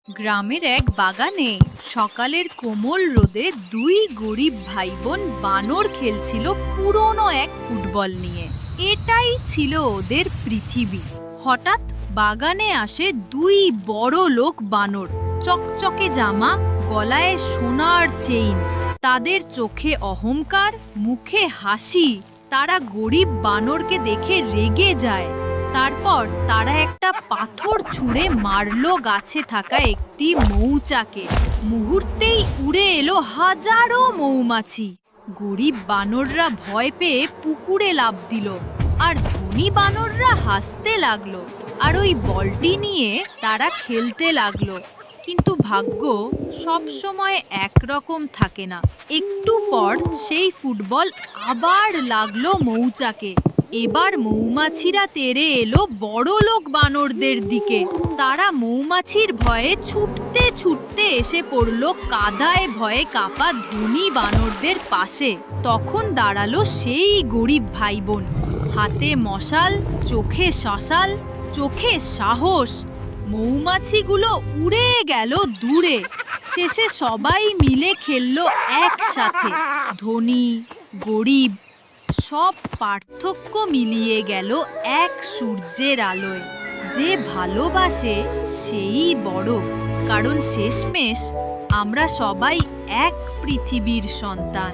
গ্রামের এক বাগানে সকালের কোমল রোদে দুই গরিব ভাই বোন বানর খেলছিল পুরনো এক ফুটবল নিয়ে। এটাই ছিল ওদের পৃথিবী। হঠাৎ বাগানে আসে দুই বড় লোক বানর, চকচকে জামা, গলায় সোনার চেইন। তাদের চোখে অহংকার, মুখে হাসি। তারা গরিব বানরকে দেখে রেগে যায়। তারপর তারা একটা পাথর ছুঁড়ে মারলো গাছে থাকা একটি মৌচাকে। মুহূর্তেই উড়ে এলো হাজারো মৌমাছি। গরিব বানররা ভয় পেয়ে পুকুরে লাফ দিল, আর ধনী বানররা হাসতে লাগলো। আর ওই বলটি নিয়ে তারা খেলতে লাগলো। কিন্তু ভাগ্য সবসময় একরকম থাকে না। একটু পর সেই ফুটবল আবার লাগলো মৌচাকে। এবার মৌমাছিরা তেড়ে এলো বড়লোক বানরদের দিকে। তারা মৌমাছির ভয়ে ছুটতে ছুটতে এসে পড়লো কাদায় ভয়ে কাঁপা ধনী বানরদের পাশে। তখন দাঁড়ালো সেই গরিব ভাই বোন, হাতে মশাল, চোখে শাসাল, চোখে সাহস। মৌমাছিগুলো উড়ে গেল দূরে। শেষে সবাই মিলে খেললো একসাথে। ধনী গরিব সব পার্থক্য মিলিয়ে গেল এক সূর্যের আলোয়। যে ভালোবাসে সেই বড়, কারণ শেষমেশ আমরা সবাই এক পৃথিবীর সন্তান।